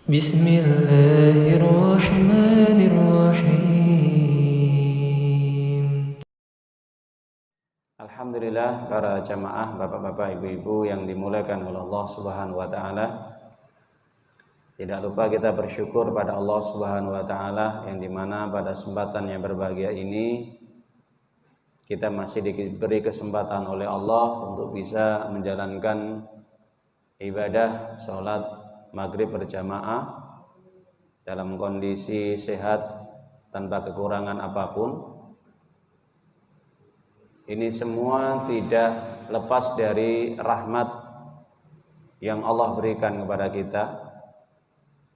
Bismillahirrahmanirrahim. Alhamdulillah, para jamaah, bapak-bapak, ibu-ibu yang dimuliakan oleh Allah Subhanahu wa taala. Tidak lupa kita bersyukur pada Allah Subhanahu wa taala yang dimana pada kesempatan yang berbahagia ini kita masih diberi kesempatan oleh Allah untuk bisa menjalankan ibadah sholat maghrib berjamaah dalam kondisi sehat tanpa kekurangan apapun. Ini semua tidak lepas dari rahmat yang Allah berikan kepada kita.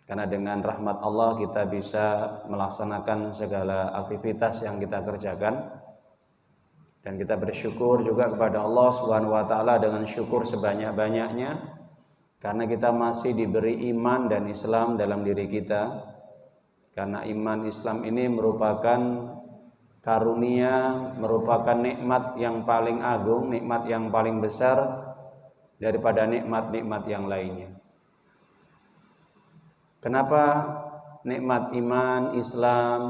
Karena dengan rahmat Allah kita bisa melaksanakan segala aktivitas yang kita kerjakan. Dan kita bersyukur juga kepada Allah Subhanahu wa taala dengan syukur sebanyak-banyaknya karena kita masih diberi iman dan Islam dalam diri kita. Karena iman Islam ini merupakan karunia, merupakan nikmat yang paling agung, nikmat yang paling besar daripada nikmat-nikmat yang lainnya. Kenapa nikmat iman Islam,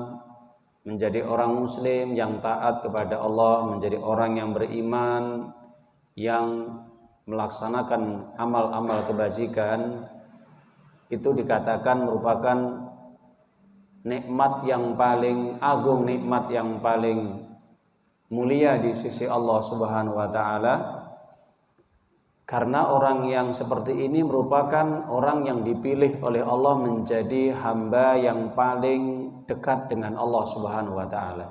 menjadi orang muslim yang taat kepada Allah, menjadi orang yang beriman, yang melaksanakan amal-amal kebajikan, itu dikatakan merupakan nikmat yang paling agung, nikmat yang paling mulia di sisi Allah Subhanahu wa taala. Karena orang yang seperti ini merupakan orang yang dipilih oleh Allah menjadi hamba yang paling dekat dengan Allah Subhanahu wa taala.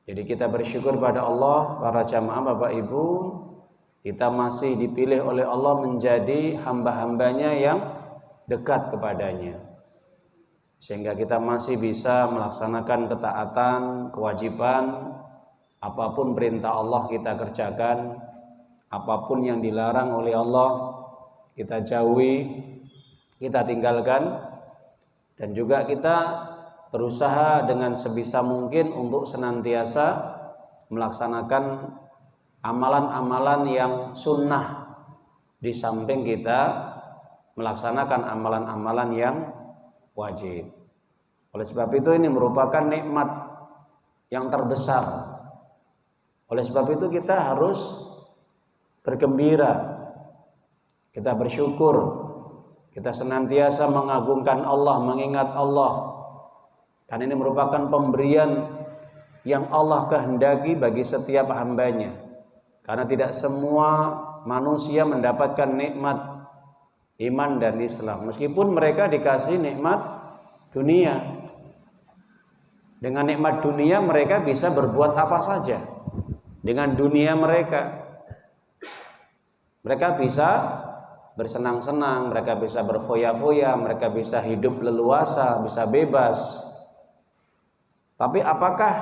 Jadi kita bersyukur pada Allah, para jamaah Bapak Ibu, kita masih dipilih oleh Allah menjadi hamba-hambanya yang dekat kepadanya. Sehingga kita masih bisa melaksanakan ketaatan, kewajiban, apapun perintah Allah kita kerjakan, apapun yang dilarang oleh Allah kita jauhi, kita tinggalkan. Dan juga kita berusaha dengan sebisa mungkin untuk senantiasa melaksanakan amalan-amalan yang sunnah, di samping kita melaksanakan amalan-amalan yang wajib. Oleh sebab itu ini merupakan nikmat yang terbesar. Oleh sebab itu kita harus bergembira, kita bersyukur, kita senantiasa mengagungkan Allah, mengingat Allah. Karena ini merupakan pemberian yang Allah kehendaki bagi setiap hambanya. Karena tidak semua manusia mendapatkan nikmat iman dan Islam, meskipun mereka dikasih nikmat dunia. Dengan nikmat dunia mereka bisa berbuat apa saja. Dengan dunia mereka bisa bersenang-senang, mereka bisa berfoya-foya, mereka bisa hidup leluasa, bisa bebas. Tapi apakah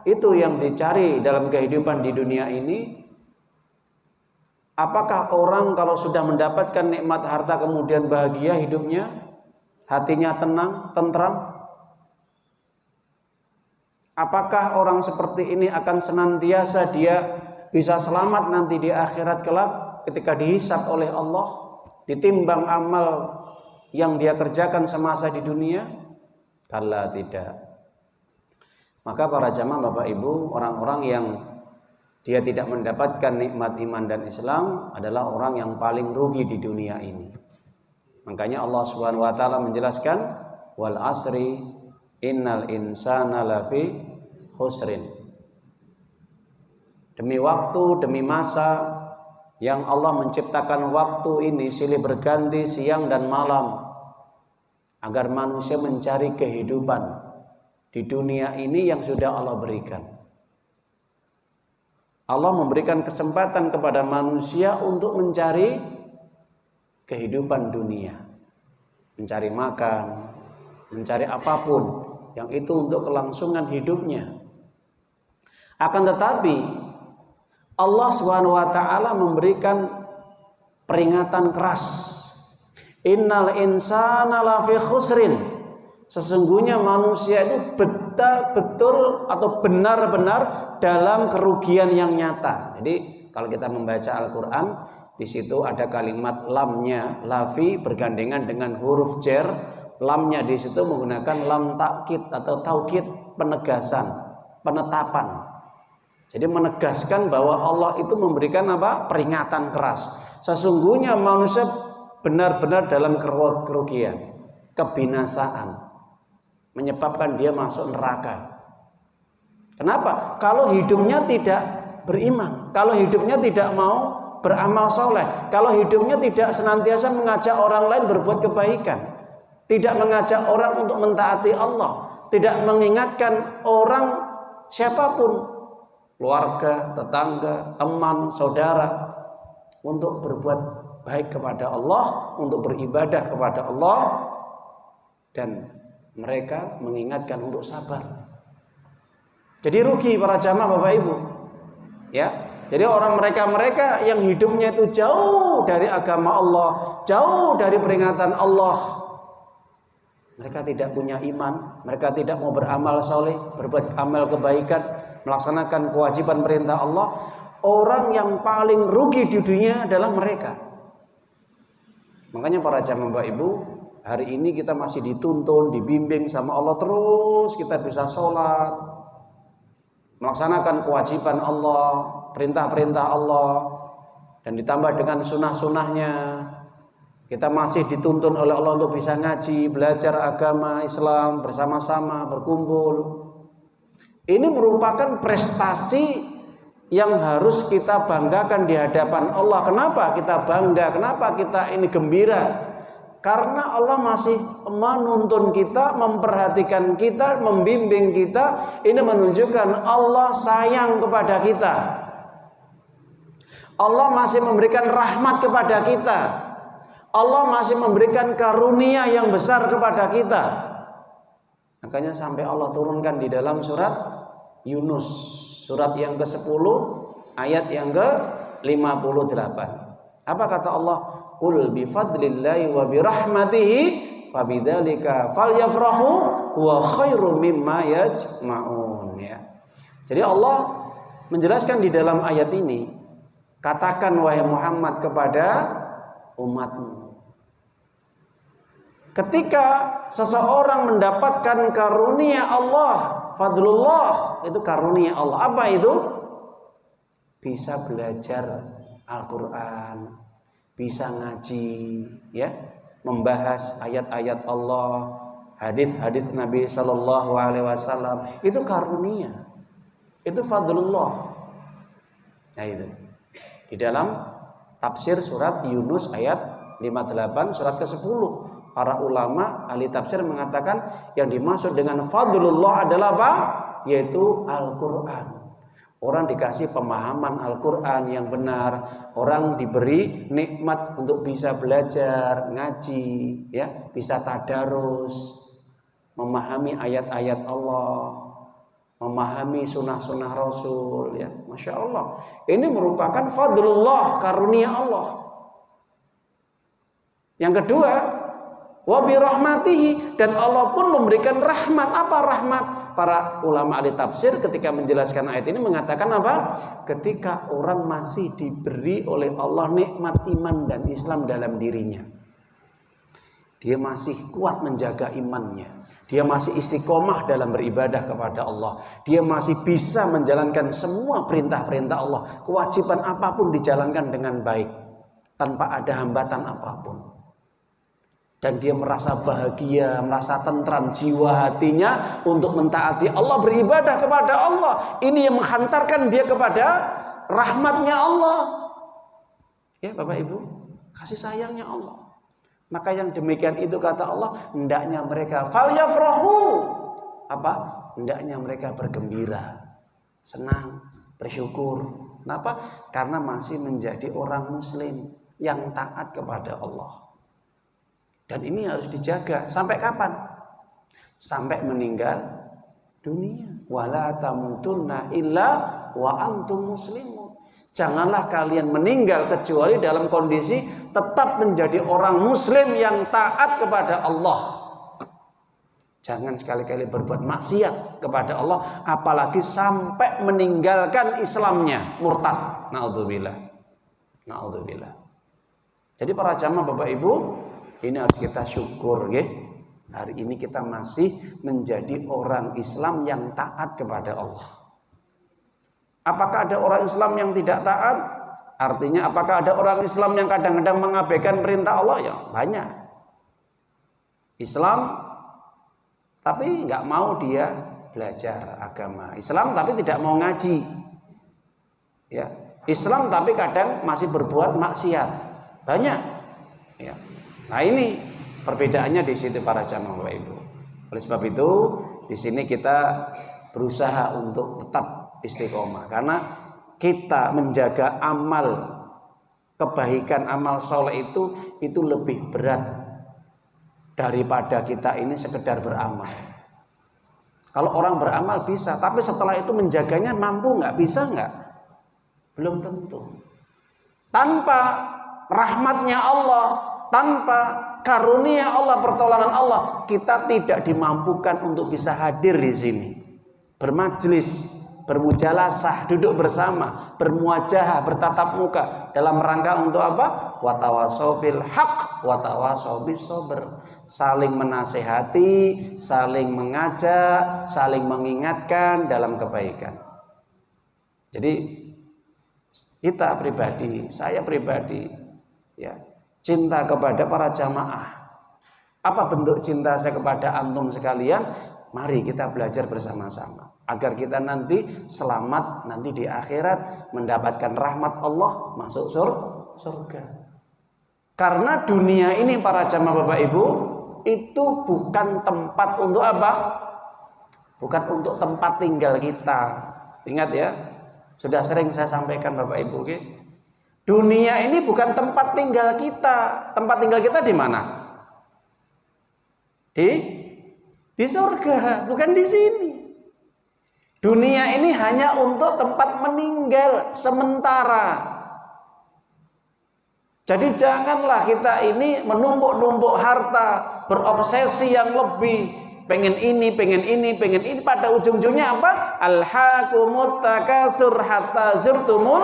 itu yang dicari dalam kehidupan di dunia ini? Apakah orang kalau sudah mendapatkan nikmat harta kemudian bahagia hidupnya, hatinya tenang, tentram? Apakah orang seperti ini akan senantiasa dia bisa selamat nanti di akhirat kelak ketika dihisab oleh Allah, ditimbang amal yang dia kerjakan semasa di dunia? Kala tidak. Maka para jamaah Bapak Ibu, orang-orang yang dia tidak mendapatkan nikmat iman dan Islam adalah orang yang paling rugi di dunia ini. Makanya Allah Subhanahu wa taala menjelaskan, wal asri innal insana lafi khusrin. Demi waktu, demi masa yang Allah menciptakan waktu ini silih berganti siang dan malam agar manusia mencari kehidupan di dunia ini yang sudah Allah berikan. Allah memberikan kesempatan kepada manusia untuk mencari kehidupan dunia, mencari makan, mencari apapun yang itu untuk kelangsungan hidupnya. Akan tetapi Allah Subhanahu wa taala memberikan peringatan keras. Innal insana lafi khusrin. Sesungguhnya manusia itu betul atau benar-benar dalam kerugian yang nyata. Jadi kalau kita membaca Al-Quran, Di situ ada kalimat lamnya, lafi bergandengan dengan huruf jar. Lamnya di situ menggunakan lam takkid atau taukid, penegasan, penetapan. Jadi menegaskan bahwa Allah itu memberikan apa? Peringatan keras. Sesungguhnya manusia benar-benar dalam kerugian, kebinasaan, menyebabkan dia masuk neraka. Kenapa? Kalau hidupnya tidak beriman, kalau hidupnya tidak mau beramal soleh, kalau hidupnya tidak senantiasa mengajak orang lain berbuat kebaikan, tidak mengajak orang untuk mentaati Allah, tidak mengingatkan orang siapapun, keluarga, tetangga, teman, saudara, untuk berbuat baik kepada Allah, untuk beribadah kepada Allah, dan mereka mengingatkan untuk sabar. Jadi rugi para jamaah Bapak Ibu, ya. Jadi orang mereka yang hidupnya itu jauh dari agama Allah, jauh dari peringatan Allah, mereka tidak punya iman, mereka tidak mau beramal soleh, berbuat amal kebaikan, melaksanakan kewajiban perintah Allah. Orang yang paling rugi di dunia adalah mereka. Makanya para jamaah Bapak Ibu, hari ini kita masih dituntun, dibimbing sama Allah terus, kita bisa sholat, melaksanakan kewajiban Allah, perintah-perintah Allah, dan ditambah dengan sunnah-sunnahnya. Kita masih dituntun oleh Allah untuk bisa ngaji, belajar agama Islam bersama-sama, berkumpul. Ini merupakan prestasi yang harus kita banggakan di hadapan Allah. Kenapa kita bangga? Kenapa kita ini gembira? Karena Allah masih menuntun kita, memperhatikan kita, membimbing kita. Ini menunjukkan Allah sayang kepada kita. Allah masih memberikan rahmat kepada kita. Allah masih memberikan karunia yang besar kepada kita. Makanya sampai Allah turunkan di dalam surat Yunus, surat yang ke-10, ayat yang ke-58. Apa kata Allah? Qul bi fadlillahi wa bi rahmatihi fabidzalika falyafrahu huwa khairum mimma yajma'un, ya. Jadi Allah menjelaskan di dalam ayat ini, katakan wahai Muhammad kepada umatmu, ketika seseorang mendapatkan karunia Allah, fadlullah, itu karunia Allah. Apa itu? Bisa belajar Al-Quran, bisa ngaji, ya, membahas ayat-ayat Allah, hadis-hadis Nabi Sallallahu Alaihi Wasallam. Itu karunia, itu fadlullah. Nah itu di dalam tafsir surat Yunus ayat 58, surat ke-10, para ulama ahli tafsir mengatakan yang dimaksud dengan fadlullah adalah apa? Yaitu Al-Quran. Orang dikasih pemahaman Al-Quran yang benar, orang diberi nikmat untuk bisa belajar, ngaji, ya, bisa tadarus, memahami ayat-ayat Allah, memahami sunnah-sunnah Rasul, ya, Masya Allah. Ini merupakan fadlullah, karunia Allah. Yang kedua, wa bi rahmatihi, dan Allah pun memberikan rahmat. Apa rahmat? Para ulama ahli tafsir ketika menjelaskan ayat ini mengatakan apa? Ketika orang masih diberi oleh Allah nikmat iman dan Islam dalam dirinya, dia masih kuat menjaga imannya, dia masih istiqomah dalam beribadah kepada Allah, dia masih bisa menjalankan semua perintah-perintah Allah, kewajiban apapun dijalankan dengan baik tanpa ada hambatan apapun, dan dia merasa bahagia, merasa tentram jiwa hatinya untuk mentaati Allah, beribadah kepada Allah. Ini yang menghantarkan dia kepada rahmatnya Allah, ya Bapak Ibu, kasih sayangnya Allah. Maka yang demikian itu kata Allah, hendaknya mereka falyafrahu, apa? Hendaknya mereka bergembira, senang, bersyukur. Kenapa? Karena masih menjadi orang muslim yang taat kepada Allah. Dan ini harus dijaga sampai kapan? Sampai meninggal dunia. Wala tamutunna illa wa antum muslimun. Janganlah kalian meninggal kecuali dalam kondisi tetap menjadi orang muslim yang taat kepada Allah. Jangan sekali-kali berbuat maksiat kepada Allah, apalagi sampai meninggalkan Islamnya, murtad. Naudzubillah. Naudzubillah. Jadi para jamaah Bapak Ibu, ini harus kita syukur ya. Hari ini kita masih menjadi orang Islam yang taat kepada Allah. Apakah ada orang Islam yang tidak taat? Artinya apakah ada orang Islam yang kadang-kadang mengabaikan perintah Allah? Ya banyak. Islam tapi nggak mau dia belajar agama. Islam tapi tidak mau ngaji. Ya. Islam tapi kadang masih berbuat maksiat. Banyak. Ya. Nah ini perbedaannya di situ para jamaah Bapak Ibu. Oleh sebab itu di sini kita berusaha untuk tetap istiqomah karena kita menjaga amal kebaikan, amal soleh itu lebih berat daripada kita ini sekedar beramal. Kalau orang beramal bisa, tapi setelah itu menjaganya mampu nggak? Bisa nggak? Belum tentu. Tanpa rahmatnya Allah, tanpa karunia Allah, pertolongan Allah, kita tidak dimampukan untuk bisa hadir di sini, bermajlis, bermujalasah, duduk bersama, bermuajahah, bertatap muka dalam rangka untuk apa? Watawasau bil haq, watawasau bis sabr. Saling menasehati, saling mengajak, saling mengingatkan dalam kebaikan. Jadi kita pribadi, saya pribadi, ya, cinta kepada para jamaah. Apa bentuk cinta saya kepada antum sekalian? Mari kita belajar bersama-sama agar kita nanti selamat, nanti di akhirat mendapatkan rahmat Allah, masuk surga. Karena dunia ini para jamaah Bapak Ibu itu bukan tempat untuk apa? Bukan untuk tempat tinggal kita. Ingat ya, sudah sering saya sampaikan Bapak Ibu, okay? Dunia ini bukan tempat tinggal kita. Tempat tinggal kita di mana? Di surga, bukan di sini. Dunia ini hanya untuk tempat meninggal sementara. Jadi janganlah kita ini menumpuk-numpuk harta, berobsesi yang lebih, pengen ini, pengen ini, pengen ini. Pada ujung-ujungnya apa? Alhaakumut takasur hatta zurtumul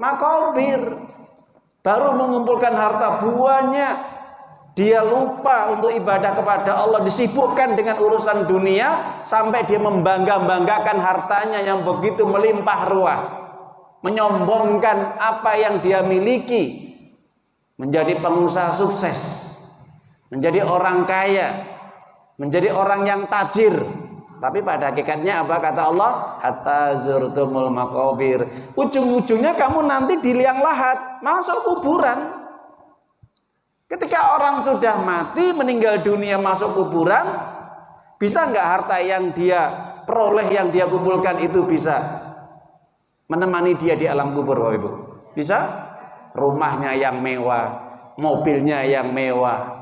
maqabir. Baru mengumpulkan harta buahnya, dia lupa untuk ibadah kepada Allah, disibukkan dengan urusan dunia sampai dia membangga-banggakan hartanya yang begitu melimpah ruah, menyombongkan apa yang dia miliki, menjadi pengusaha sukses, menjadi orang kaya, menjadi orang yang tajir. Tapi pada hakikatnya apa kata Allah? Hatta zurtumul maqabir. Ujung-ujungnya kamu nanti di liang lahat, masuk kuburan. Ketika orang sudah mati, meninggal dunia, masuk kuburan, bisa nggak harta yang dia peroleh, yang dia kumpulkan itu bisa menemani dia di alam kubur, Bapak Ibu? Bisa? Rumahnya yang mewah, mobilnya yang mewah,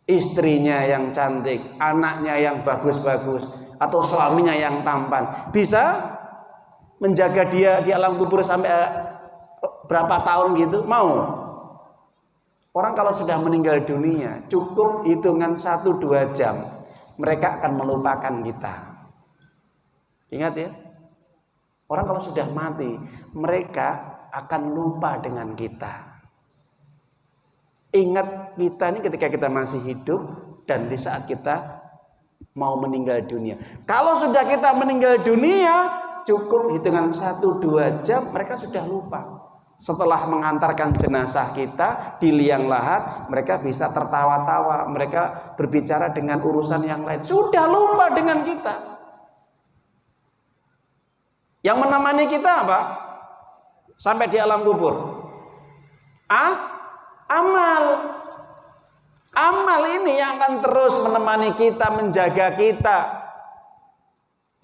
istrinya yang cantik, anaknya yang bagus-bagus, atau suaminya yang tampan, bisa menjaga dia di alam kubur sampai berapa tahun gitu? Mau? Orang kalau sudah meninggal dunia, cukup hitungan 1-2 jam, mereka akan melupakan kita. Ingat ya, orang kalau sudah mati, mereka akan lupa dengan kita. Ingat kita ini ketika kita masih hidup dan di saat kita mau meninggal dunia. Kalau sudah kita meninggal dunia, cukup hitungan 1-2 jam, mereka sudah lupa. Setelah mengantarkan jenazah kita di liang lahat, mereka bisa tertawa-tawa, mereka berbicara dengan urusan yang lain, sudah lupa dengan kita. Yang menemani kita apa? Sampai di alam kubur. Amal. Amal ini yang akan terus menemani kita, menjaga kita,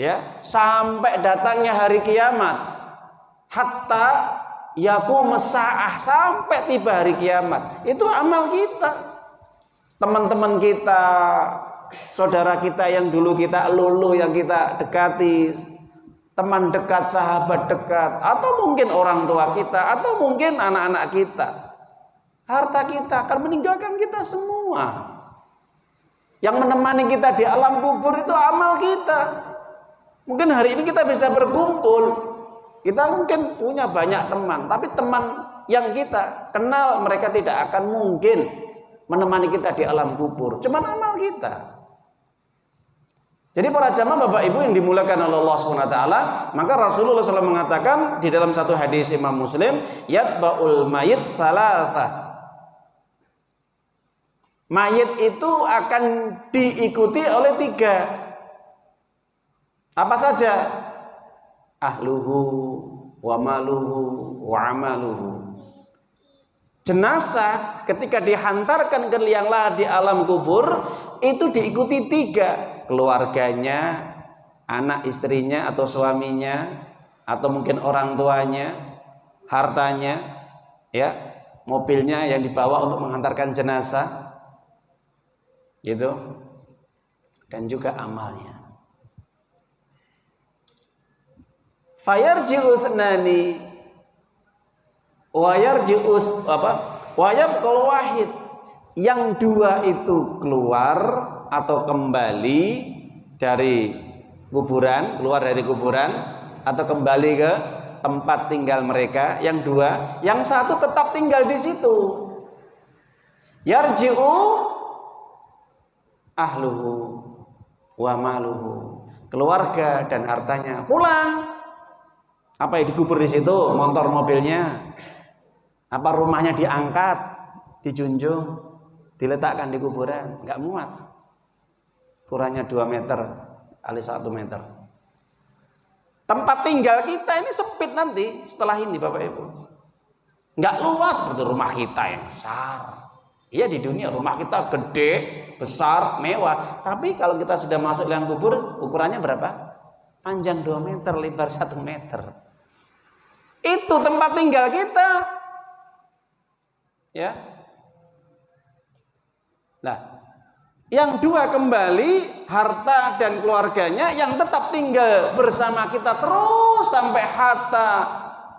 ya, sampai datangnya hari kiamat. Hatta yaqumus saah, sampai tiba hari kiamat. Itu amal kita. Teman-teman kita, saudara kita yang dulu kita lulu, yang kita dekati, teman dekat, sahabat dekat, atau mungkin orang tua kita, atau mungkin anak-anak kita, harta kita akan meninggalkan kita semua. Yang menemani kita di alam kubur itu amal kita. Mungkin hari ini kita bisa berkumpul, kita mungkin punya banyak teman, tapi teman yang kita kenal, mereka tidak akan mungkin menemani kita di alam kubur. Cuma amal kita. Jadi para jamaah Bapak Ibu yang dimuliakan oleh Allah SWT, maka Rasulullah SAW mengatakan di dalam satu hadis Imam Muslim, yatba'ul mayit thalatha. Mayit itu akan diikuti oleh 3. Apa saja? Ahluhu wa maluhu wa amaluhu. Jenazah ketika dihantarkan ke liang lahat di alam kubur itu diikuti 3. Keluarganya, anak istrinya atau suaminya, atau mungkin orang tuanya, hartanya, ya, mobilnya yang dibawa untuk menghantarkan jenazah, gitu, dan juga amalnya. Fayarji'u thnani wa yarji'us wayabqal wahid. Yang 2 itu keluar atau kembali dari kuburan, keluar dari kuburan atau kembali ke tempat tinggal mereka. Yang 2, yang 1 tetap tinggal di situ. Yarji'u ahluhu wa maluhu. Keluarga dan hartanya pulang. Apa yang dikubur di situ? Motor mobilnya. Apa rumahnya diangkat, dijunjung, diletakkan di kuburan? Enggak muat. Kurangnya 2 meter kali 1 meter. Tempat tinggal kita ini sempit nanti setelah ini Bapak Ibu. Enggak luas seperti rumah kita yang besar. Iya, di dunia rumah kita gede, besar, mewah. Tapi kalau kita sudah masuk liang kubur, ukurannya berapa? Panjang 2 meter, lebar 1 meter. Itu tempat tinggal kita. Ya. Nah, yang 2 kembali, harta dan keluarganya, yang tetap tinggal bersama kita terus sampai hatta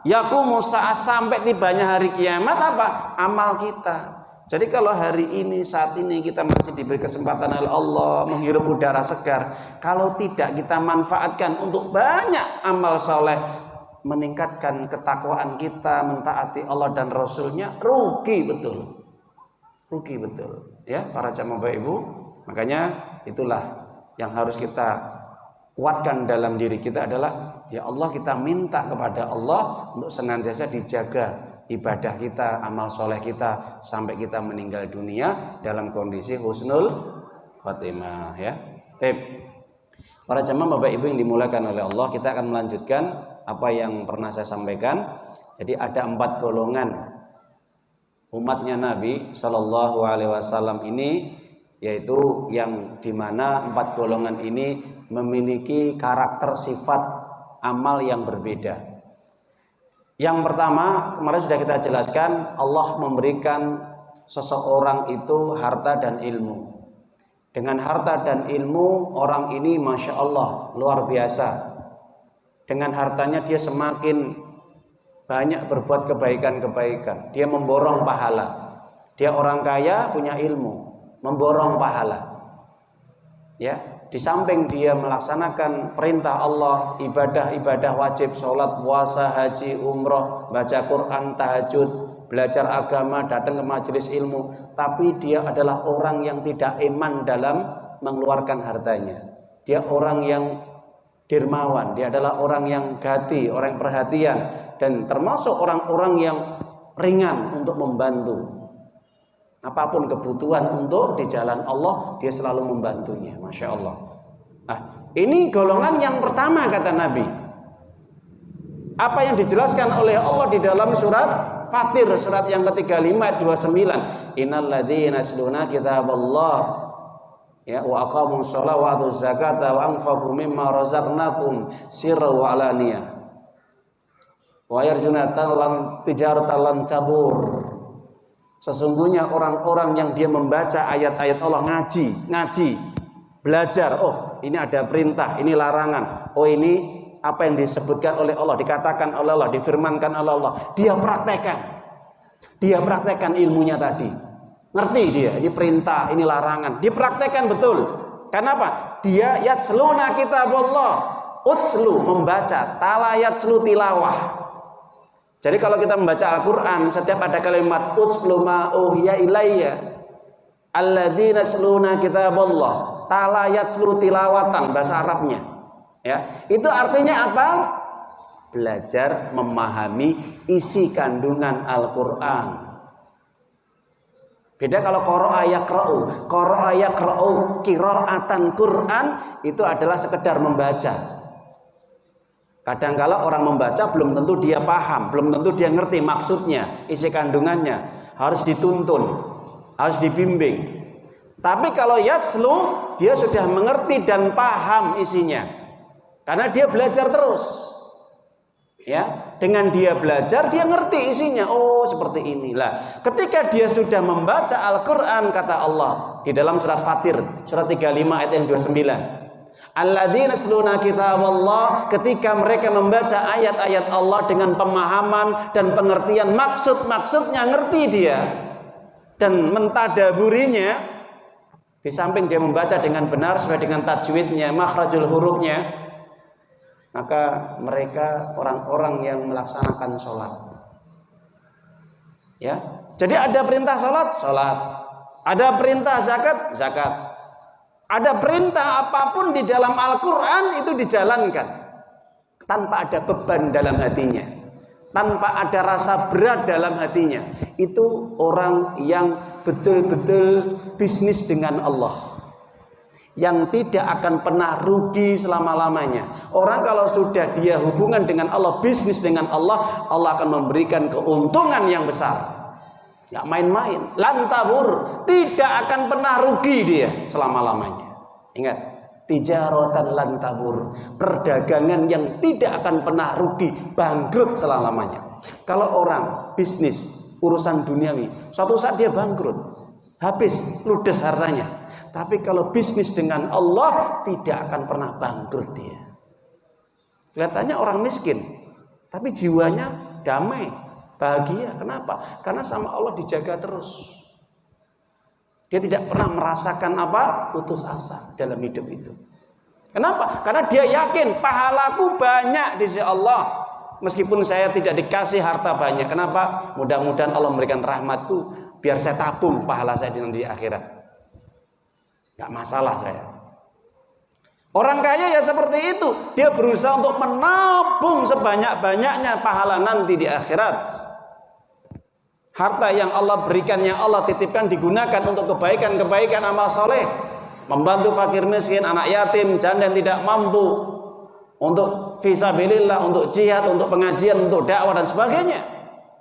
yaqumus saat, sampai tibanya hari kiamat. Apa? Amal kita. Jadi kalau hari ini, saat ini kita masih diberi kesempatan oleh Allah menghirup udara segar, kalau tidak kita manfaatkan untuk banyak amal soleh, meningkatkan ketakwaan kita, mentaati Allah dan Rasulnya, rugi betul. Rugi betul. Ya, para jamaah Bapak Ibu, makanya itulah yang harus kita kuatkan dalam diri kita adalah, ya Allah, kita minta kepada Allah untuk senantiasa dijaga ibadah kita, amal soleh kita sampai kita meninggal dunia dalam kondisi husnul khotimah. Ya, para jamaah Bapak Ibu yang dimuliakan oleh Allah, kita akan melanjutkan apa yang pernah saya sampaikan. Jadi ada 4 golongan umatnya Nabi Shallallahu Alaihi Wasallam ini, yaitu yang dimana 4 golongan ini memiliki karakter sifat amal yang berbeda. Yang pertama, kemarin sudah kita jelaskan, Allah memberikan seseorang itu harta dan ilmu. Dengan harta dan ilmu, orang ini Masya Allah luar biasa. Dengan hartanya dia semakin banyak berbuat kebaikan-kebaikan. Dia memborong pahala. Dia orang kaya, punya ilmu, memborong pahala. Ya. Di samping dia melaksanakan perintah Allah, ibadah-ibadah wajib, sholat, puasa, haji, umroh, baca Quran, tahajud, belajar agama, datang ke majelis ilmu, tapi dia adalah orang yang tidak iman dalam mengeluarkan hartanya. Dia orang yang dermawan, dia adalah orang yang gati, orang yang perhatian, dan termasuk orang-orang yang ringan untuk membantu. Apapun kebutuhan untuk di jalan Allah, dia selalu membantunya. Masya Allah. Nah, ini golongan yang pertama kata Nabi. Apa yang dijelaskan oleh Allah di dalam surat Fatir, surat yang ke-35 ayat 29. Innal ladzina yasluna kitaballah, ya, wa aqamus sholata wa atuz zakata wa anfaqu mimma razaqnakum sirran wa alaniyah. Wa yarjuna tijaratan lan tabur. Sesungguhnya orang-orang yang dia membaca ayat-ayat Allah, ngaji, belajar. Oh, ini ada perintah, ini larangan. Oh, ini apa yang disebutkan oleh Allah, dikatakan oleh Allah, difirmankan oleh Allah. Dia praktekkan ilmunya tadi. Ngerti dia, ini perintah, ini larangan. Dipraktekkan betul. Kenapa? Dia yatsluna kitaballah, utslu, membaca, tala yatslu tilawah. Jadi kalau kita membaca Al-Quran, setiap ada kalimat uslu ma uhiya ilayya alladzina yasluna kitaballah ta'ala yatslu tilawatan, bahasa Arabnya. Ya, itu artinya apa? Belajar memahami isi kandungan Al-Quran. Beda kalau qara'a yaqra'u qira'atan Quran, itu adalah sekedar membaca. Kadang-kala orang membaca belum tentu dia paham, belum tentu dia ngerti maksudnya, isi kandungannya, harus dituntun, harus dibimbing. Tapi kalau yatslu, dia sudah mengerti dan paham isinya, karena dia belajar terus. Ya, dengan dia belajar, dia ngerti isinya. Oh, seperti inilah. Ketika dia sudah membaca Al-Quran, kata Allah di dalam surat Fatir, surat 35 ayat yang 29. Alladzina yasluna kitaballah, ketika mereka membaca ayat-ayat Allah dengan pemahaman dan pengertian maksud-maksudnya, ngerti dia dan mentadaburinya, di samping dia membaca dengan benar sesuai dengan tajwidnya, makhrajul hurufnya, maka mereka orang-orang yang melaksanakan sholat. Ya, jadi ada perintah sholat, sholat. Ada perintah zakat, zakat. Ada perintah apapun di dalam Al-Quran itu dijalankan tanpa ada beban dalam hatinya, tanpa ada rasa berat dalam hatinya. Itu orang yang betul-betul bisnis dengan Allah, yang tidak akan pernah rugi selama-lamanya. Orang kalau sudah dia hubungan dengan Allah, bisnis dengan Allah, Allah akan memberikan keuntungan yang besar. Gak main-main, lantabur, tidak akan pernah rugi dia selama-lamanya. Ingat, tijaratan lantabur, perdagangan yang tidak akan pernah rugi, bangkrut selama-lamanya. Kalau orang bisnis urusan duniawi, suatu saat dia bangkrut, habis, ludes hartanya. Tapi kalau bisnis dengan Allah, tidak akan pernah bangkrut dia. Kelihatannya orang miskin, tapi jiwanya damai, bahagia. Kenapa? Karena sama Allah dijaga terus. Dia tidak pernah merasakan apa? Putus asa dalam hidup itu. Kenapa? Karena dia yakin pahalaku banyak di sisi Allah. Meskipun saya tidak dikasih harta banyak. Kenapa? Mudah-mudahan Allah memberikan rahmatku, biar saya tabung pahala saya di akhirat. Gak masalah saya. Orang kaya ya seperti itu. Dia berusaha untuk menabung sebanyak-banyaknya pahala nanti di akhirat. Harta yang Allah berikan, yang Allah titipkan, digunakan untuk kebaikan-kebaikan amal soleh, membantu fakir miskin, anak yatim, janda yang tidak mampu, untuk fisabilillah, untuk jihad, untuk pengajian, untuk dakwah dan sebagainya.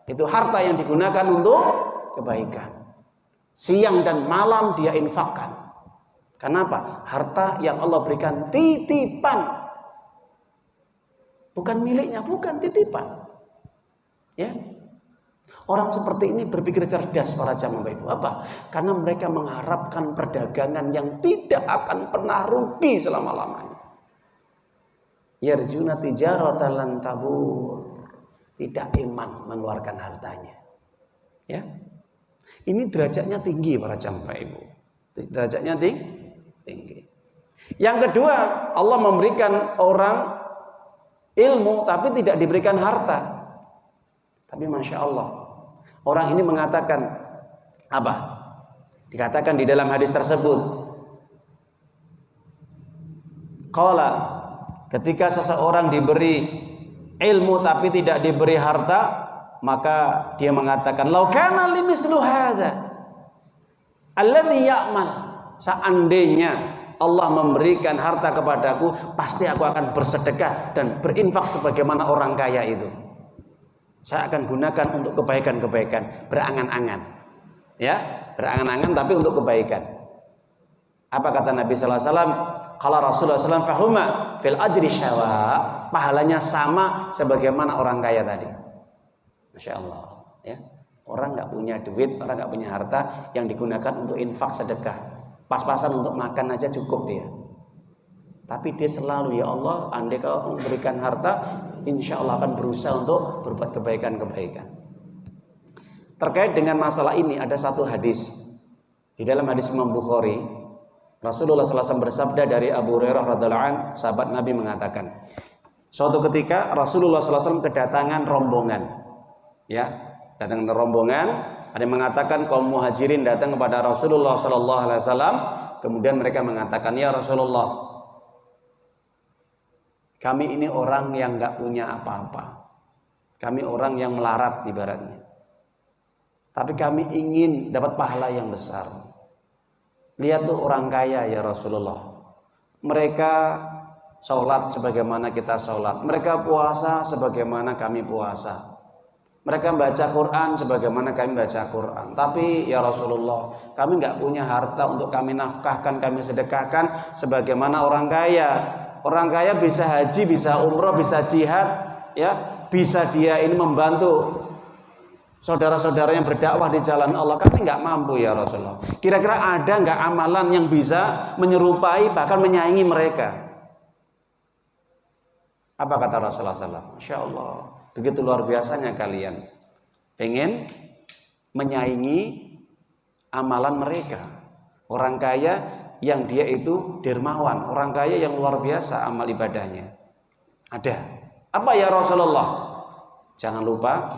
Itu harta yang digunakan untuk kebaikan. Siang dan malam dia infakkan. Kenapa? Harta yang Allah berikan titipan, bukan miliknya, bukan titipan. Ya. Orang seperti ini berpikir cerdas para jamaah Ibu. Apa? Karena mereka mengharapkan perdagangan yang tidak akan pernah rugi selama-lamanya. Yarjuna tijaratan lan tabur. Tidak iman mengeluarkan hartanya. Ya. Ini derajatnya tinggi para jamaah Ibu. Derajatnya tinggi. Yang kedua, Allah memberikan orang ilmu tapi tidak diberikan harta. Tapi Masya Allah, orang ini mengatakan apa? Dikatakan di dalam hadis tersebut, qala, ketika seseorang diberi ilmu tapi tidak diberi harta, maka dia mengatakan, lau kana li mislu hadza alladhi ya'mal, seandainya Allah memberikan harta kepadaku, pasti aku akan bersedekah dan berinfak sebagaimana orang kaya itu. Saya akan gunakan untuk kebaikan-kebaikan, berangan-angan. Ya, berangan-angan tapi untuk kebaikan. Apa kata Nabi sallallahu alaihi wasallam? Qala Rasulullah sallallahu alaihi wasallam fahuma fil ajri syawa, pahalanya sama sebagaimana orang kaya tadi. Masya Allah, ya. Orang nggak punya duit, orang nggak punya harta, yang digunakan untuk infak sedekah, pas-pasan untuk makan aja cukup dia. Tapi dia selalu, ya Allah, andai kau memberikan harta, insya Allah akan berusaha untuk berbuat kebaikan-kebaikan. Terkait dengan masalah ini ada satu hadis di dalam hadis Imam Bukhari. Rasulullah SAW bersabda dari Abu Hurairah radhiallahu anhu, sahabat Nabi mengatakan, suatu ketika Rasulullah SAW kedatangan rombongan Ya, datang rombongan. Ada yang mengatakan kaum muhajirin datang kepada Rasulullah SAW. Kemudian mereka mengatakan, ya Rasulullah, kami ini orang yang nggak punya apa-apa. Kami orang yang melarat ibaratnya. Tapi kami ingin dapat pahala yang besar. Lihat tuh orang kaya ya Rasulullah. Mereka sholat sebagaimana kita sholat. Mereka puasa sebagaimana kami puasa. Mereka baca Quran sebagaimana kami baca Quran. Tapi ya Rasulullah, kami nggak punya harta untuk kami nafkahkan, kami sedekahkan sebagaimana orang kaya. Orang kaya bisa haji, bisa umroh, bisa jihad, ya, bisa dia ini membantu saudara-saudaranya berdakwah di jalan Allah. Kami nggak mampu ya Rasulullah. Kira-kira ada nggak amalan yang bisa menyerupai bahkan menyaingi mereka? Apa kata Rasulullah SAW? Masya Allah, begitu luar biasanya kalian pengen menyaingi amalan mereka. Orang kaya yang dia itu dermawan, orang kaya yang luar biasa amal ibadahnya. Ada. Apa ya Rasulullah? Jangan lupa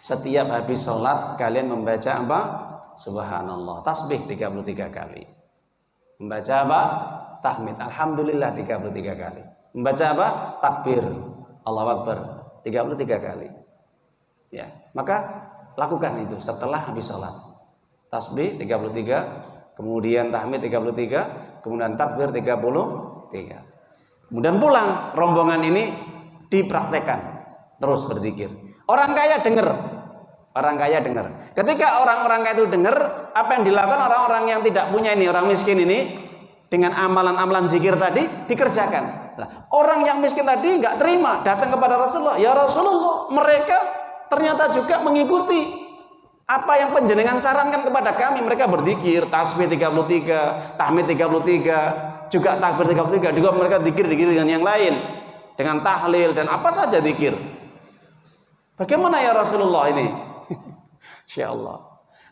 setiap habis sholat kalian membaca apa? Subhanallah, tasbih 33 kali. Membaca apa? Tahmid, alhamdulillah 33 kali. Membaca apa? Takbir, Allahu Akbar 33 kali. Ya, maka lakukan itu setelah habis sholat. Tasbih 33, kemudian tahmid 33, kemudian takbir 33. Kemudian pulang, rombongan ini dipraktekkan terus berzikir. Orang kaya dengar. Orang kaya dengar. Ketika orang-orang kaya itu dengar, apa yang dilakukan orang-orang yang tidak punya ini, orang miskin ini, dengan amalan-amalan zikir tadi dikerjakan. Nah, orang yang miskin tadi nggak terima, datang kepada Rasulullah. Ya Rasulullah, mereka ternyata juga mengikuti apa yang panjenengan sarankan kepada kami. Mereka berzikir, tasbih 33, tahmid 33, juga takbir 33. Juga mereka zikir dengan yang lain, dengan tahlil dan apa saja zikir. Bagaimana ya Rasulullah ini? Insya Allah.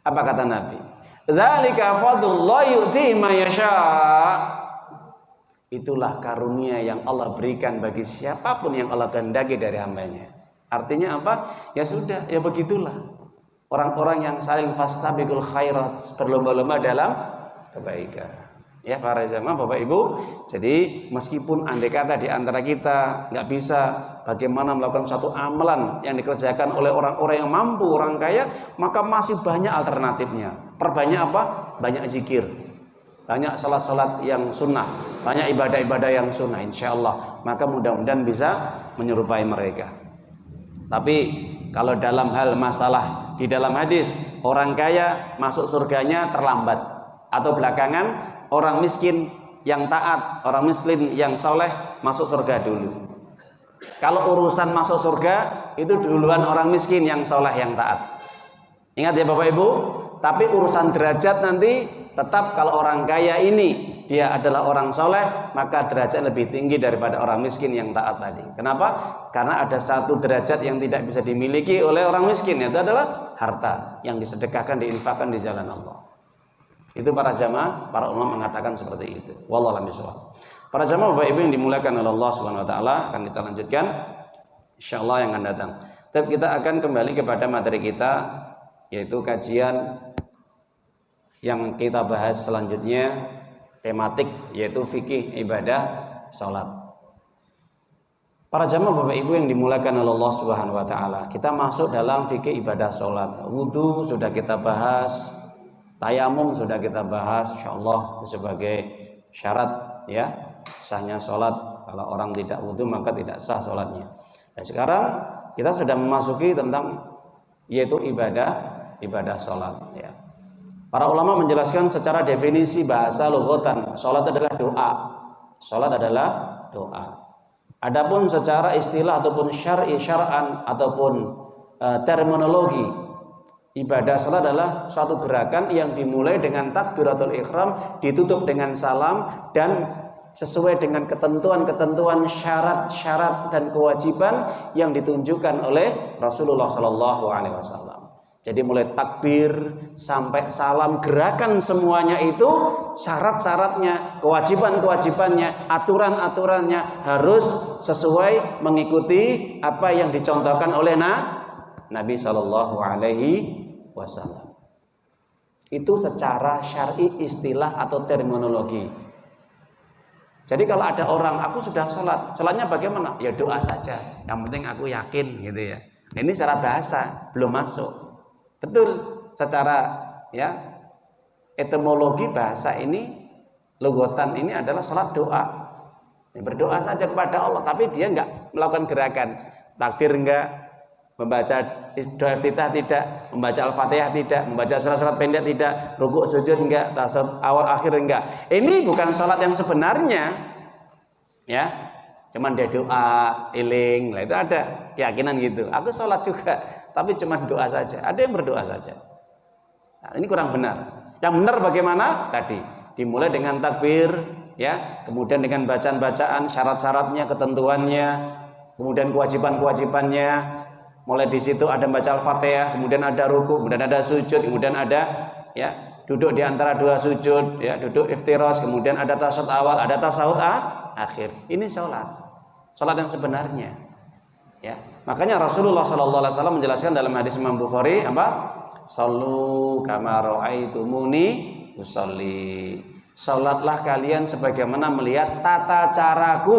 Apa kata Nabi? Dzalika fadlullah yu'ti ma yasha. Itulah karunia yang Allah berikan bagi siapapun yang Allah kehendaki dari hambanya. Artinya apa? Ya sudah, ya begitulah. Orang-orang yang saling fastabiqul khairat, berlomba-lomba dalam kebaikan. Ya para jamaah Bapak Ibu, jadi meskipun andai kata di antara kita nggak bisa bagaimana melakukan satu amalan yang dikerjakan oleh orang-orang yang mampu, orang kaya, maka masih banyak alternatifnya. Perbanyak apa? Banyak zikir, banyak salat-salat yang sunnah, banyak ibadah-ibadah yang sunnah, insya Allah. Maka mudah-mudahan bisa menyerupai mereka. Tapi kalau dalam hal masalah di dalam hadis, orang kaya masuk surganya terlambat atau belakangan, orang miskin yang taat, orang muslim yang soleh masuk surga dulu. Kalau urusan masuk surga itu duluan orang miskin yang soleh yang taat. Ingat ya Bapak Ibu. Tapi urusan derajat nanti tetap kalau orang kaya ini dia adalah orang soleh, maka derajat lebih tinggi daripada orang miskin yang taat tadi. Kenapa? Karena ada satu derajat yang tidak bisa dimiliki oleh orang miskin, yaitu adalah harta yang disedekahkan, diinfakkan di jalan Allah. Itu para jamaah, para ulama mengatakan seperti itu. Wallahu a'lam bishawab. Para jamaah Bapak Ibu yang dimuliakan oleh Allah Subhanahu wa taala, akan kita lanjutkan insyaallah yang akan datang. Tapi kita akan kembali kepada materi kita, yaitu kajian yang kita bahas selanjutnya, tematik yaitu fikih ibadah salat. Para jamaah Bapak Ibu yang dimuliakan oleh Allah Subhanahu wa taala, kita masuk dalam fikih ibadah salat. Wudu sudah kita bahas, tayamum sudah kita bahas, insyaallah sebagai syarat ya sahnya salat. Kalau orang tidak wudu maka tidak sah salatnya. Dan sekarang kita sudah memasuki tentang yaitu ibadah salat ya. Para ulama menjelaskan secara definisi bahasa lughatan, salat adalah doa. Salat adalah doa. Adapun secara istilah ataupun syar'an ataupun terminologi, ibadah salat adalah suatu gerakan yang dimulai dengan takbiratul ihram, ditutup dengan salam, dan sesuai dengan ketentuan-ketentuan syarat-syarat dan kewajiban yang ditunjukkan oleh Rasulullah SAW. Jadi mulai takbir sampai salam, gerakan semuanya itu syarat-syaratnya, kewajiban-kewajibannya, aturan-aturannya harus sesuai mengikuti apa yang dicontohkan oleh Nabi Shallallahu Alaihi Wasallam. Itu secara syar'i istilah atau terminologi. Jadi kalau ada orang, aku sudah sholatnya bagaimana? Ya doa saja. Yang penting aku yakin gitu ya. Ini secara bahasa belum masuk. Betul, secara ya etimologi bahasa ini, logotan ini adalah sholat doa. Ya, berdoa saja kepada Allah, tapi dia enggak melakukan gerakan. Takbir enggak, membaca doa iftitah tidak, membaca Al-Fatihah tidak, membaca surat-surat pendek tidak, rukuk sujud enggak, tasawuf awal akhir enggak. Ini bukan sholat yang sebenarnya, ya. Cuman dia doa, iling, lah itu ada keyakinan gitu. Aku sholat juga, tapi cuma doa saja. Ada yang berdoa saja. Nah, ini kurang benar. Yang benar bagaimana? Tadi dimulai dengan takbir, ya, kemudian dengan bacaan-bacaan, syarat-syaratnya, ketentuannya, kemudian kewajiban-kewajibannya. Mulai di situ ada baca Al-Fatihah, kemudian ada rukuk, kemudian ada sujud, kemudian ada ya duduk di antara dua sujud, ya duduk iftiras, kemudian ada tasawuf awal, ada tasawuf akhir. Ini sholat yang sebenarnya. Ya, makanya Rasulullah SAW menjelaskan dalam hadis Imam Bukhari apa? Shallu kama ra'aitumuni usolli. Sholatlah kalian sebagaimana melihat tata caraku,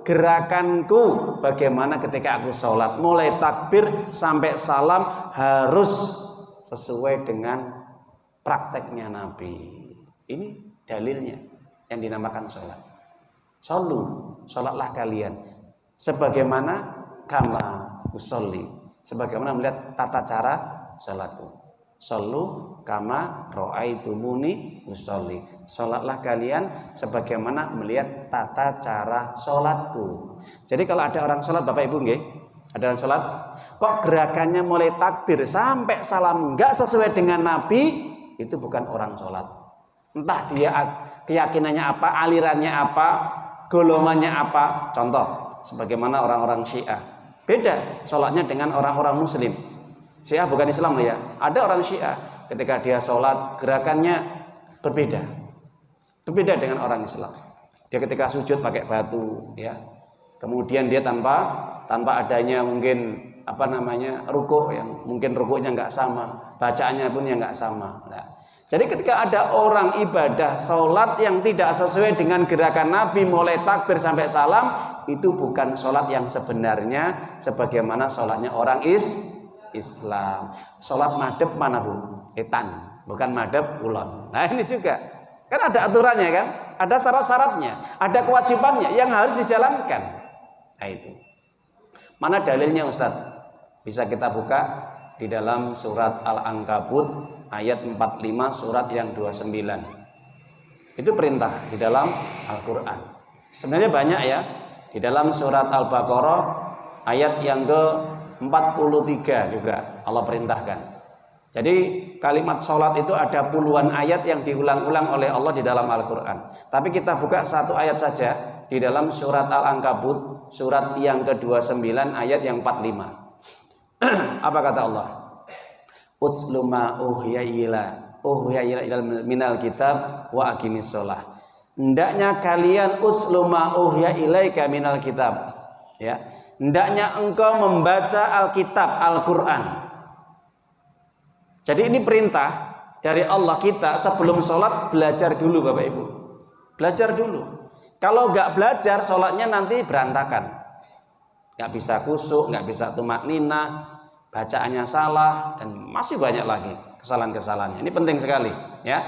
gerakanku bagaimana ketika aku sholat, mulai takbir sampai salam harus sesuai dengan prakteknya Nabi. Ini dalilnya yang dinamakan sholat. Sholatlah kalian sebagaimana kama usolli, sebagaimana melihat tata cara sholatku. Shallu kama ra'aitumuni usolli. Sholatlah kalian sebagaimana melihat tata cara sholatku. Jadi kalau ada orang sholat, Bapak Ibu nggih, ada orang sholat, kok gerakannya mulai takbir sampai salam nggak sesuai dengan Nabi, itu bukan orang sholat. Entah dia keyakinannya apa, alirannya apa, golongannya apa. Contoh, sebagaimana orang-orang Syiah, beda sholatnya dengan orang-orang Muslim. Syiah bukan Islam ya. Ada orang Syiah ketika dia sholat gerakannya berbeda dengan orang Islam. Dia ketika sujud pakai batu, ya. Kemudian dia tanpa adanya mungkin rukuk yang mungkin rukuknya nggak sama, bacaannya pun yang nggak sama. Nah, jadi ketika ada orang ibadah sholat yang tidak sesuai dengan gerakan Nabi mulai takbir sampai salam, itu bukan sholat yang sebenarnya sebagaimana sholatnya orang Islam. Sholat madhab mana Bu? Etan, bukan madhab ulon. Nah ini juga kan ada aturannya kan, ada syarat-syaratnya, ada kewajibannya yang harus dijalankan. Nah itu mana dalilnya Ustaz? Bisa kita buka di dalam surat Al-Ankabut ayat 45, surat yang 29. Itu perintah di dalam Al-Quran. Sebenarnya banyak ya. Di dalam surat Al-Baqarah ayat yang ke-43 juga Allah perintahkan. Jadi kalimat sholat itu ada puluhan ayat yang diulang-ulang oleh Allah di dalam Al-Quran. Tapi kita buka satu ayat saja di dalam surat Al-Ankabut, surat yang ke-29 ayat yang 45. Apa kata Allah? Utsluma uhya ilal minal kitab wa aqimis sholah. Hendaknya kalian usluma uhya ilaika minal kitab, ya. Hendaknya engkau membaca Alkitab, Al-Quran. Jadi ini perintah dari Allah kita sebelum sholat belajar dulu Bapak Ibu. Belajar dulu. Kalau nggak belajar sholatnya nanti berantakan. Nggak bisa khusyuk, nggak bisa tumakninah, bacaannya salah, dan masih banyak lagi kesalahan-kesalahannya. Ini penting sekali, ya.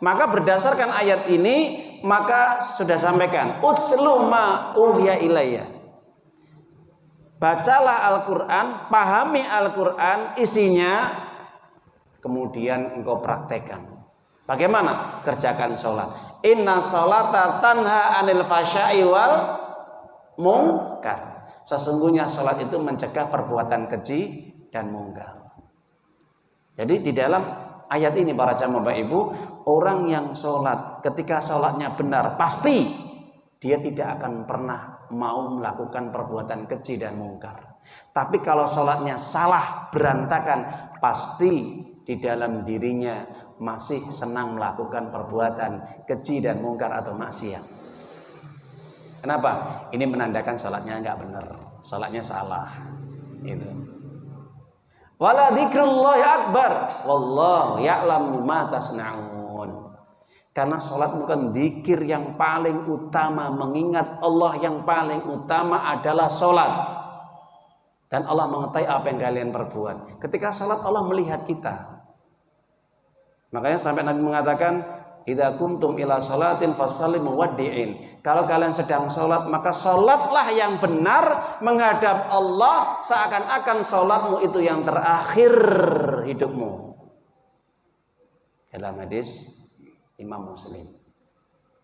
Maka berdasarkan ayat ini, maka sudah sampaikan, utslu ma uhya ilayya. Bacalah Al-Quran, pahami Al-Quran, isinya, kemudian engkau praktekkan. Bagaimana? Kerjakan sholat. Inna sholata tanha anil fasya'i wal munkar. Sesungguhnya sholat itu mencegah perbuatan keji dan mungkar. Jadi di dalam ayat ini para jamaah Bapak Ibu, orang yang sholat ketika sholatnya benar, pasti dia tidak akan pernah mau melakukan perbuatan keji dan mungkar. Tapi kalau sholatnya salah, berantakan, pasti di dalam dirinya masih senang melakukan perbuatan keji dan mungkar atau maksiat. Kenapa? Ini menandakan sholatnya nggak benar, sholatnya salah. Itu. Wala dzikrullahi akbar. Wallahu ya'lamu ma tasna'un. Karena salat bukan zikir yang paling utama, mengingat Allah yang paling utama adalah salat. Dan Allah mengetahui apa yang kalian perbuat. Ketika salat Allah melihat kita. Makanya sampai Nabi mengatakan, idza kuntum ila salatin fasallimu waddi'in. Kalau kalian sedang salat, maka salatlah yang benar menghadap Allah, seakan-akan salatmu itu yang terakhir hidupmu. Dalam hadis Imam Muslim.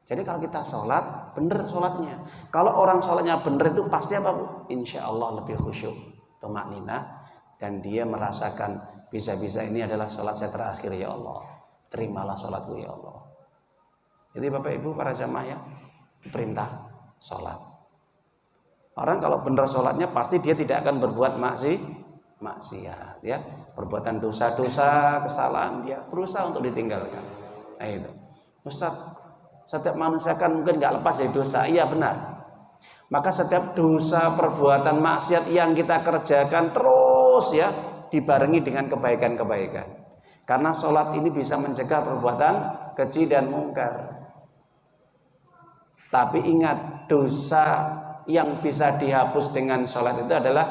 Jadi kalau kita salat, benar salatnya. Kalau orang salatnya benar itu pasti apa, Bu? Insya Allah lebih khusyuk, tumakninah, dan dia merasakan bisa-bisa ini adalah salat saya terakhir ya Allah. Terimalah salatku ya Allah. Jadi Bapak Ibu para jamaah ya, perintah salat. Orang kalau benar salatnya pasti dia tidak akan berbuat maksiat ya. Perbuatan dosa-dosa, kesalahan dia berusaha untuk ditinggalkan. Nah itu. Ustaz, setiap manusia kan mungkin nggak lepas dari dosa. Iya benar. Maka setiap dosa, perbuatan maksiat yang kita kerjakan terus ya dibarengi dengan kebaikan-kebaikan. Karena sholat ini bisa mencegah perbuatan keji dan mungkar. Tapi ingat, dosa yang bisa dihapus dengan sholat itu adalah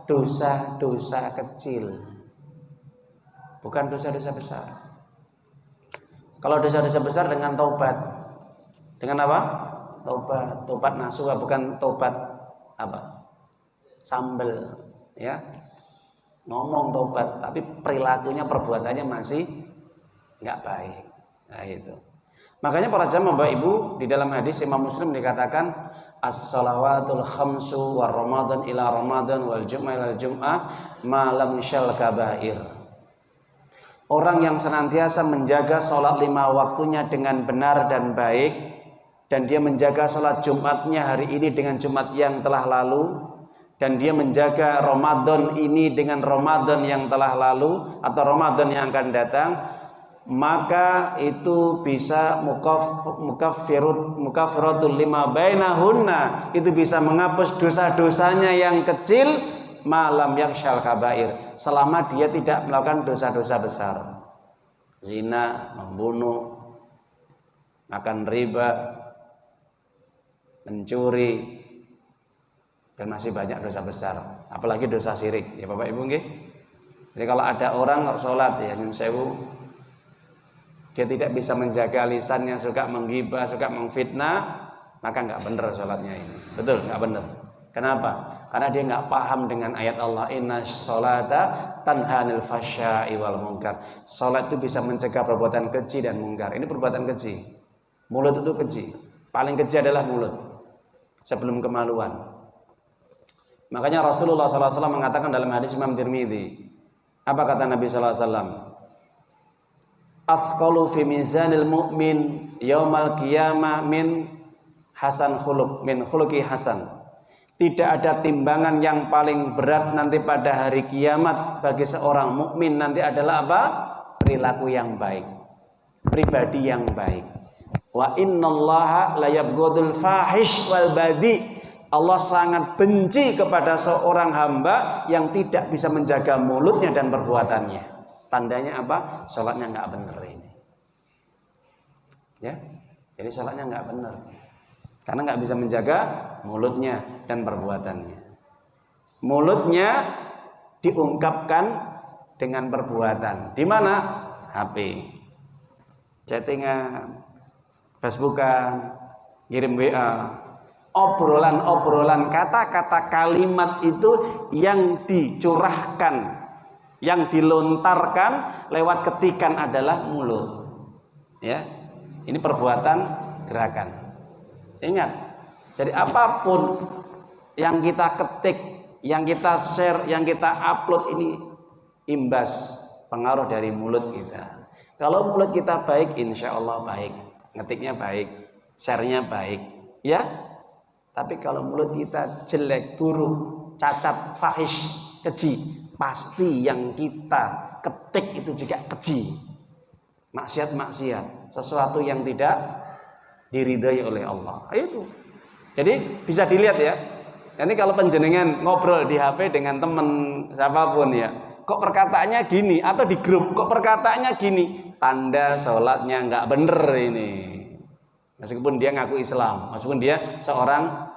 dosa-dosa kecil, bukan dosa-dosa besar. Kalau dosa-dosa besar dengan taubat. Dengan apa? Taubat nasuha, bukan taubat apa? Sambel, ya. Ngomong taubat, tapi perilakunya, perbuatannya masih nggak baik. Nah itu. Makanya para jamaah Bapak Ibu, di dalam hadis Imam Muslim dikatakan as-salawatul khamsu war ramadan ila ramadan wal jum'ah ila jum'ah ma lam syal kabair. Orang yang senantiasa menjaga sholat 5 waktunya dengan benar dan baik, dan dia menjaga sholat Jumatnya hari ini dengan Jumat yang telah lalu, dan dia menjaga Ramadan ini dengan Ramadan yang telah lalu atau Ramadan yang akan datang, maka itu bisa mukaffiratul lima bainahunna, itu bisa menghapus dosa-dosanya yang kecil, malam yang syal kabair, selama dia tidak melakukan dosa-dosa besar, zina, membunuh, makan riba, mencuri, dan masih banyak dosa besar, apalagi dosa syirik ya Bapak Ibu nggih. Jadi kalau ada orang sholat ya nyun sewu, dia tidak bisa menjaga lisannya, suka menggibah, suka mengfitnah, maka nggak benar sholatnya ini. Betul, nggak benar. Kenapa? Karena dia nggak paham dengan ayat Allah, inna sholata tanhanil fasya'i wal munkar. Sholat itu bisa mencegah perbuatan keji dan mungkar. Ini perbuatan keji. Mulut itu keji. Paling keji adalah mulut sebelum kemaluan. Makanya Rasulullah SAW mengatakan dalam hadis Imam Tirmidzi, apa kata Nabi SAW? Athqalu fi mizanil mu'min yaumal qiyamah min hasan khuluq, min khuluqi hasan. Tidak ada timbangan yang paling berat nanti pada hari kiamat bagi seorang mukmin nanti adalah apa? Perilaku yang baik, pribadi yang baik. Wa innallaha la yabghudul fahish wal badi. Allah sangat benci kepada seorang hamba yang tidak bisa menjaga mulutnya dan perbuatannya. Tandanya apa? Salatnya nggak benar ini. Ya, jadi salatnya nggak benar. Karena nggak bisa menjaga mulutnya dan perbuatannya. Mulutnya diungkapkan dengan perbuatan. Di mana? HP, chattingan, Facebookan, kirim WA, obrolan-obrolan, kata-kata, kalimat itu yang dicurahkan, yang dilontarkan lewat ketikan adalah mulut. Ya, ini perbuatan gerakan. Ingat, jadi apapun yang kita ketik, yang kita share, yang kita upload ini imbas pengaruh dari mulut kita. Kalau mulut kita baik, insya Allah baik, ngetiknya baik, share-nya baik, ya. Tapi kalau mulut kita jelek, buruk, cacat, fahish, keji, pasti yang kita ketik itu juga keji, maksiat-maksiat, sesuatu yang tidak diridhai oleh Allah. Itu. Jadi bisa dilihat ya. Ini kalau penjenengan ngobrol di HP dengan teman siapapun ya, kok perkataannya gini, atau di grup kok perkataannya gini, tanda sholatnya nggak bener ini. Meskipun dia ngaku Islam, meskipun dia seorang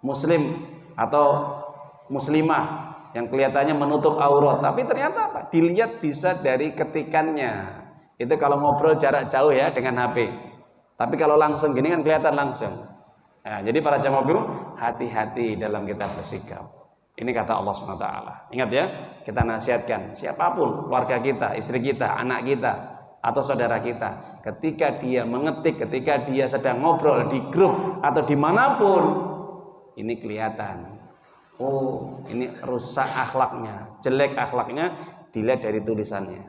Muslim atau Muslimah yang kelihatannya menutup aurat, tapi ternyata apa? Dilihat bisa dari ketikannya. Itu kalau ngobrol jarak jauh ya dengan HP. Tapi kalau langsung gini kan kelihatan langsung. Nah, jadi para jamaah guru, hati-hati dalam kita bersikap. Ini kata Allah SWT. Ingat ya, kita nasihatkan siapapun, keluarga kita, istri kita, anak kita, atau saudara kita, ketika dia mengetik, ketika dia sedang ngobrol di grup atau dimanapun, ini kelihatan. Oh, ini rusak akhlaknya, jelek akhlaknya, dilihat dari tulisannya.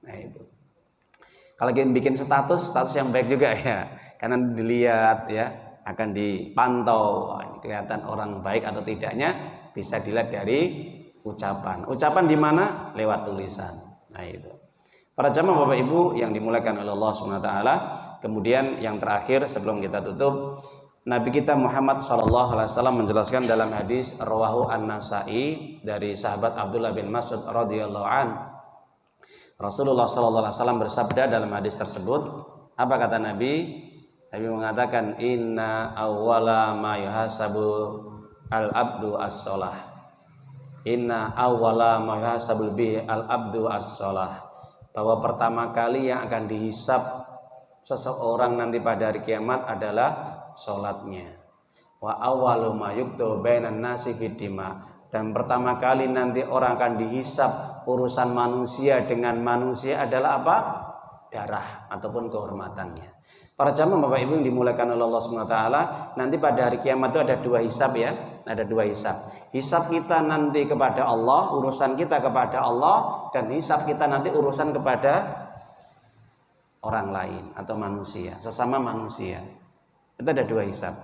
Nah itu. Kalau ingin bikin status yang baik juga ya, karena dilihat ya, akan dipantau. Ini kelihatan orang baik atau tidaknya bisa dilihat dari ucapan. Ucapan di mana? Lewat tulisan. Nah itu. Para jamaah Bapak Ibu yang dimuliakan oleh Allah SWT. Kemudian yang terakhir sebelum kita tutup, Nabi kita Muhammad SAW menjelaskan dalam hadis rawahu An-Nasa'i dari sahabat Abdullah bin Mas'ud radhiyallahu an. Rasulullah SAW bersabda dalam hadis tersebut, apa kata Nabi? Nabi mengatakan, inna awwala ma yuhasabu al-abdu as-sholah. Inna awwala ma yuhasabu bihi al-abdu as-sholah. Bahwa pertama kali yang akan dihisab seseorang nanti pada hari kiamat adalah sholatnya. Wa awwalu ma yuktu bainan nasi fiddima. Dan pertama kali nanti orang akan dihisab urusan manusia dengan manusia adalah apa? Darah ataupun kehormatannya. Para jamaah Bapak Ibu yang dimuliakan oleh Allah SWT, nanti pada hari kiamat itu ada dua hisab ya, ada dua hisab. Hisab kita nanti kepada Allah, urusan kita kepada Allah, dan hisab kita nanti urusan kepada orang lain atau manusia, sesama manusia. Itu ada dua hisab.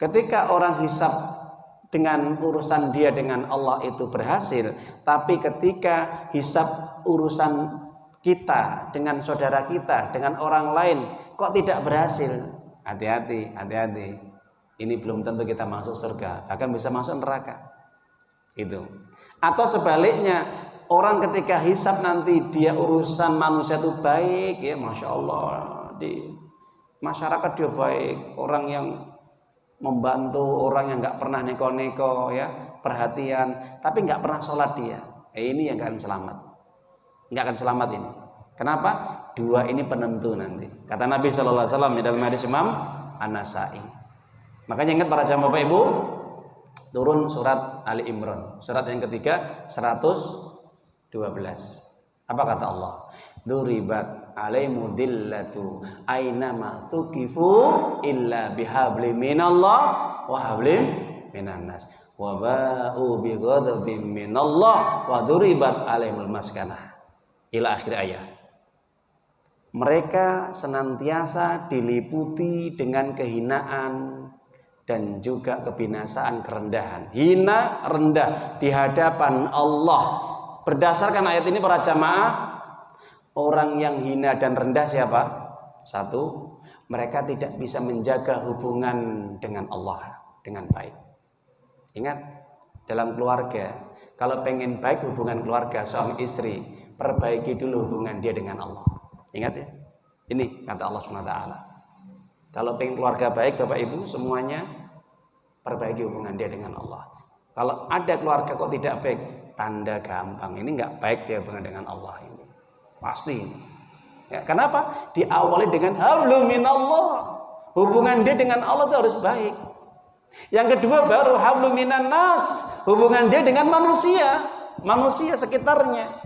Ketika orang hisab dengan urusan dia dengan Allah itu berhasil, tapi ketika hisab urusan kita dengan saudara kita, dengan orang lain kok tidak berhasil, hati-hati, hati-hati. Ini belum tentu kita masuk surga, akan bisa masuk neraka. Itu. Atau sebaliknya, orang ketika hisab nanti dia urusan manusia itu baik, ya masya Allah, di masyarakat dia baik, orang yang membantu, orang yang nggak pernah neko-neko, ya perhatian, tapi nggak pernah sholat dia. Ini yang nggak akan selamat, nggak akan selamat ini. Kenapa? Dua ini penentu nanti. Kata Nabi SAW di dalam hadis Imam An-Nasa'i. Makanya ingat para jamaah Bapak Ibu, turun surat Ali Imran, surat yang ketiga 112. Apa kata Allah? Duribat alaimu dillatu ainama tukifu illa bihabli minallah wa hablim minan nas wa ba'u bi ghadabin minallah wa duribat alaimul maskanah ila akhir ayat. Mereka senantiasa diliputi dengan kehinaan dan juga kebinasaan, kerendahan. Hina, rendah di hadapan Allah. Berdasarkan ayat ini para jamaah, orang yang hina dan rendah siapa? Satu, mereka tidak bisa menjaga hubungan dengan Allah dengan baik. Ingat, dalam keluarga, kalau pengen baik hubungan keluarga suami istri, perbaiki dulu hubungan dia dengan Allah. Ingat ya, ini kata Allah SWT. Kalau pengen keluarga baik Bapak Ibu semuanya, perbaiki hubungan dia dengan Allah. Kalau ada keluarga kok tidak baik, tanda gampang ini nggak baik dia hubungan dengan Allah ini. Pasti. Ya, kenapa? Diawali dengan hablum minallah. Hubungan dia dengan Allah itu harus baik. Yang kedua baru hablum minan nas. Hubungan dia dengan manusia, manusia sekitarnya.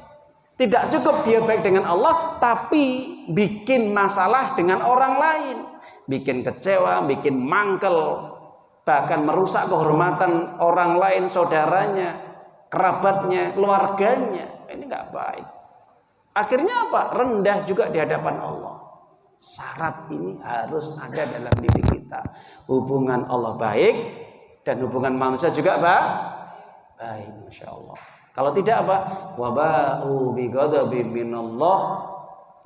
Tidak cukup dia baik dengan Allah, tapi bikin masalah dengan orang lain, bikin kecewa, bikin mangkel, bahkan merusak kehormatan orang lain, saudaranya, kerabatnya, keluarganya. Ini nggak baik. Akhirnya apa? Rendah juga di hadapan Allah. Syarat ini harus ada dalam diri kita. Hubungan Allah baik dan hubungan manusia juga baik, masya Allah. Kalau tidak apa? Waba'u bi ghadabin minallah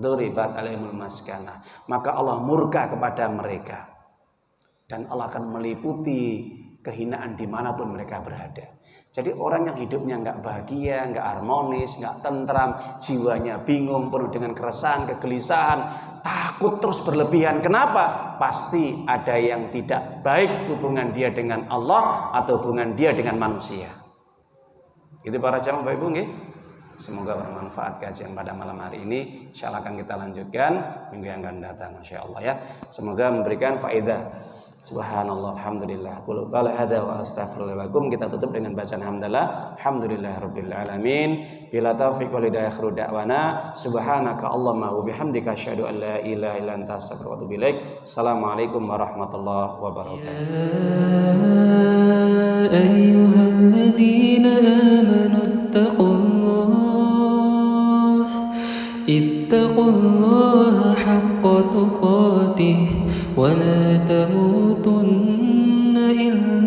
duribat alaihimul maskanah. Maka Allah murka kepada mereka. Dan Allah akan meliputi kehinaan dimanapun mereka berada. Jadi orang yang hidupnya nggak bahagia, nggak harmonis, nggak tentram, jiwanya bingung, penuh dengan keresahan, kegelisahan, takut terus berlebihan. Kenapa? Pasti ada yang tidak baik hubungan dia dengan Allah atau hubungan dia dengan manusia. Itu para jamaah Bapak Ibu nggih. Semoga bermanfaat kajian pada malam hari ini. Insyaallah akan kita lanjutkan minggu yang akan datang insyaallah ya. Semoga memberikan faedah. Subhanallah, alhamdulillah. Qul qala hadza wa astaghfirullah lakum. Kita tutup dengan bacaan hamdalah. Alhamdulillahirabbil alamin. Bila taufiq wal hidayah akhiru da'wana. Subhanaka Allahumma wa bihamdika asyhadu an la ilaha illa anta astaghfiruka wa atubu ilaik. Assalamualaikum warahmatullahi wabarakatuh. Ya ayyuhalladzina amanu ittaqullaha haqqa tuqatih wa la tamutunna illa